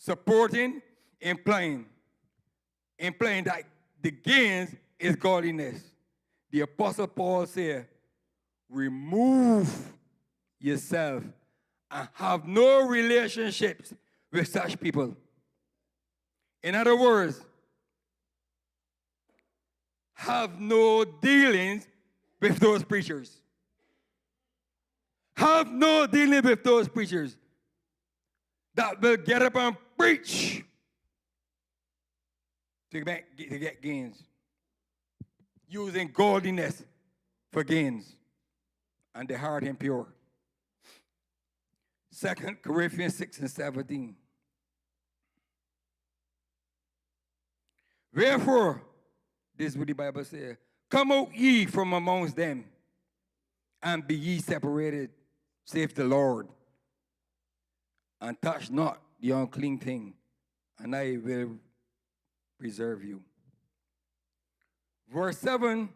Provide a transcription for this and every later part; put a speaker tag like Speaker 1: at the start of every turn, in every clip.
Speaker 1: supporting, implying that the gains is godliness. The Apostle Paul said, remove yourself and have no relationships with such people. In other words, have no dealings with those preachers. Have no dealings with those preachers that will get up and preach to get gains, using godliness for gains, and the heart impure. 2 Corinthians 6:17. Wherefore, this is what the Bible says, come out ye from amongst them, and be ye separated, saith the Lord, and touch not the unclean thing, and I will preserve you. Verse 7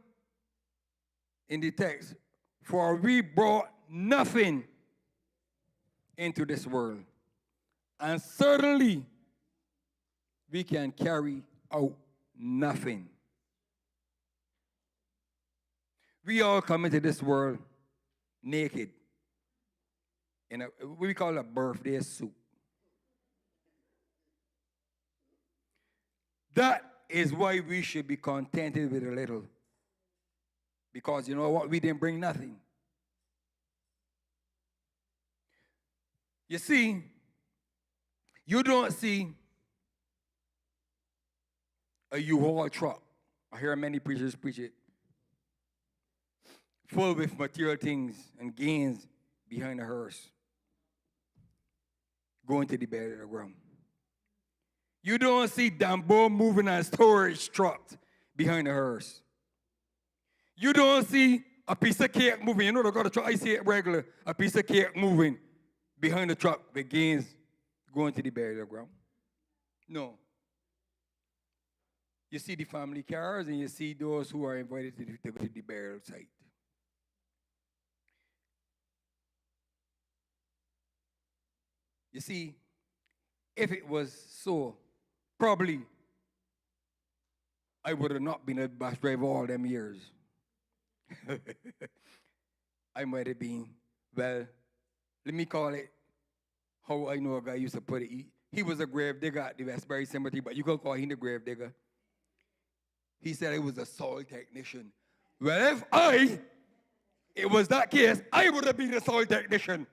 Speaker 1: in the text, for we brought nothing into this world, and certainly we can carry out nothing. We all come into this world naked in what we call a birthday suit. That is why we should be contented with a little. Because you know what? We didn't bring nothing. You see, you don't see a U-Haul truck. I hear many preachers preach it, full with material things and gains behind the hearse, going to the bed of the ground. You don't see Dambo moving a storage truck behind the hearse. You don't see a piece of cake moving. You know, they got a truck, I see it regular, a piece of cake moving behind the truck with gains going to the burial ground. No. You see the family cars and you see those who are invited to the burial site. You see, if it was so, probably I would have not been a bus driver all them years. I might have been, well, let me call it how I know a guy used to put it. He was a grave digger at the Westbury Cemetery, but you can call him the grave digger. He said he was a soil technician. Well, if it was that case, I would have been a soil technician.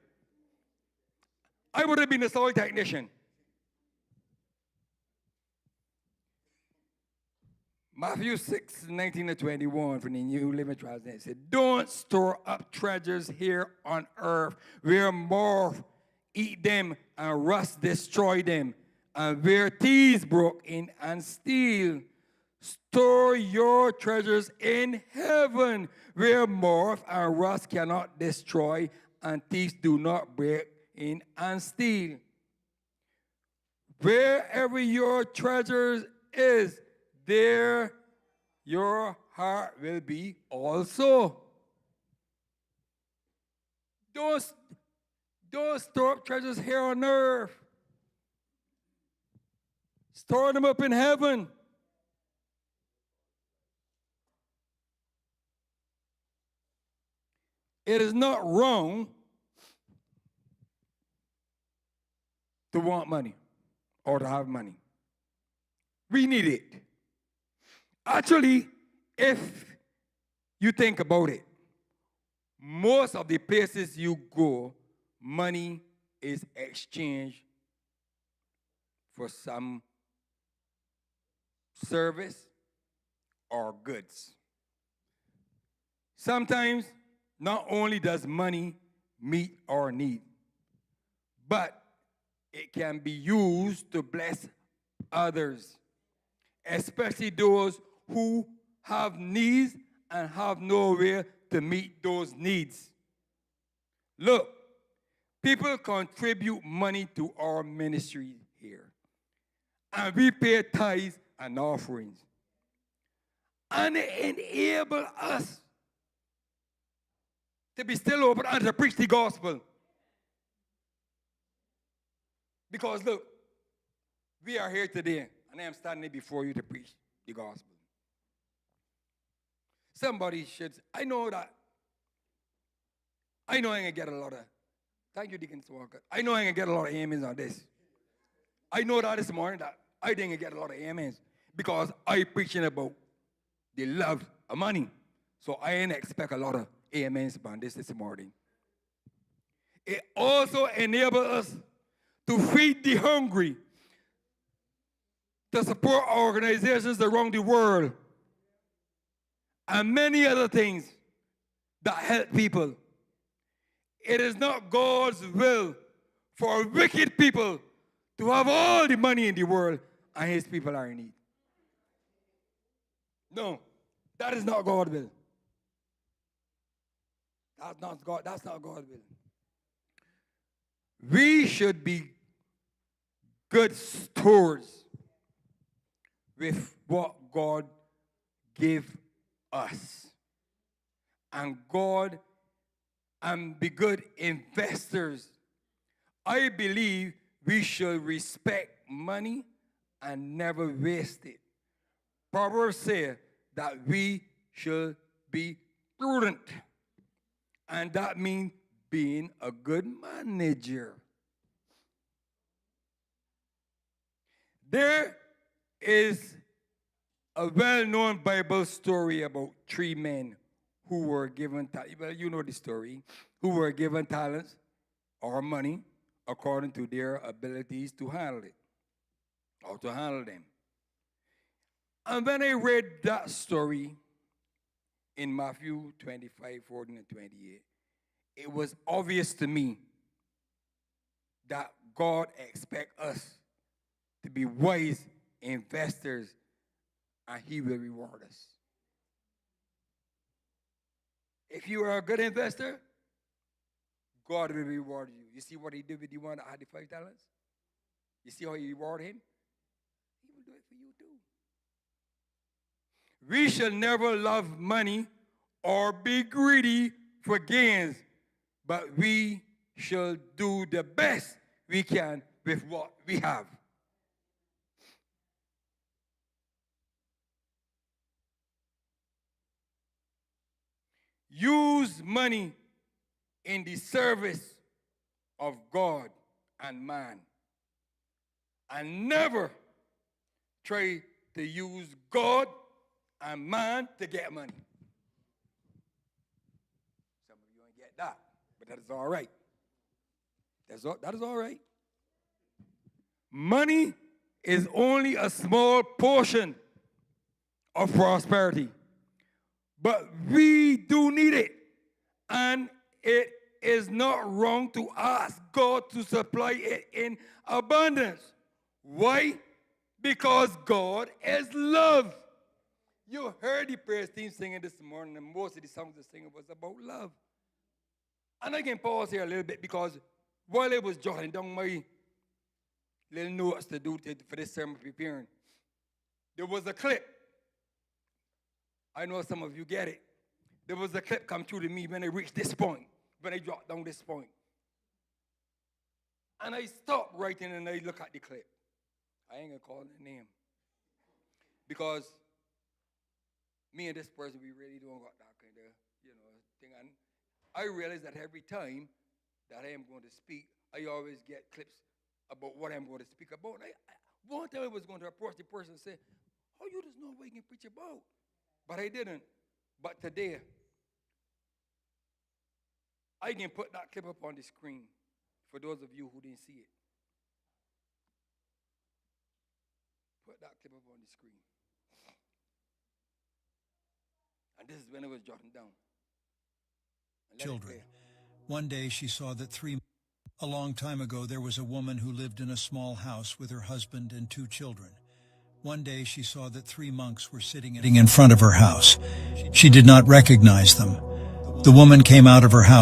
Speaker 1: I would have been a soil technician. Matthew 6:19-21 from the New Living Translation said, don't store up treasures here on earth where moth eat them and rust destroy them, and where thieves broke in and steal. Store your treasures in heaven where moth and rust cannot destroy and thieves do not break in and steal. Wherever your treasures is, there your heart will be also. Don't store up treasures here on earth. Store them up in heaven. It is not wrong to want money or to have money. We need it. Actually, if you think about it, most of the places you go, money is exchanged for some service or goods. Sometimes, not only does money meet our need, but it can be used to bless others, especially those who have needs and have nowhere to meet those needs. Look, people contribute money to our ministry here, and we pay tithes and offerings, and it enables us to be still open and to preach the gospel. Because look, We are here today, and I am standing before you to preach the gospel. Somebody should, I know I ain't gonna get a lot of, thank you, Deacon Walker. I know I ain't gonna get a lot of amens on this. I know that this morning that I didn't get a lot of amens because I preaching about the love of money. So I ain't expect a lot of amens on this morning. It also enables us to feed the hungry, to support organizations around the world, and many other things that help people. It is not God's will for wicked people to have all the money in the world and his people are in need. No, that is not God's will. That's not God's will. We should be good stewards with what God gave us. And be good investors. I believe we should respect money and never waste it. Proverbs say that we should be prudent. And that means being a good manager. There is a well-known Bible story about 3 men who were given talents. Well, you know the story. Who were given talents or money according to their abilities to handle it or to handle them. And when I read that story in Matthew 25, 14, and 28, it was obvious to me that God expects us to be wise investors and he will reward us. If you are a good investor, God will reward you. You see what he did with the one that had the 5 talents? You see how he rewarded him? He will do it for you too. We shall never love money or be greedy for gains, but we shall do the best we can with what we have. Use money in the service of God and man. And never try to use God and man to get money. Some of you ain't get that, but that is all right. That is all right. Money is only a small portion of prosperity. But we do need it. And it is not wrong to ask God to supply it in abundance. Why? Because God is love. You heard the praise team singing this morning, and most of the songs they're singing was about love. And I can pause here a little bit because while I was jotting down my little notes to do for this sermon preparing, there was a clip. I know some of you get it. There was a clip come through to me when I reached this point, when I dropped down this point. And I stopped writing and I look at the clip. I ain't going to call the name. Because me and this person, we really don't got that kind of, thing. And I realize that every time that I am going to speak, I always get clips about what I'm going to speak about. One time I was going to approach the person and say, oh, you just know what you can preach about. But I didn't. But today, I can put that clip up on the screen for those of you who didn't see it. Put that clip up on the screen. And this is when it was jotting down.
Speaker 2: Children. One day she saw that a long time ago there was a woman who lived in a small house with her husband and 2 children. One day she saw that 3 monks were sitting in front of her house. She did not recognize them. The woman came out of her house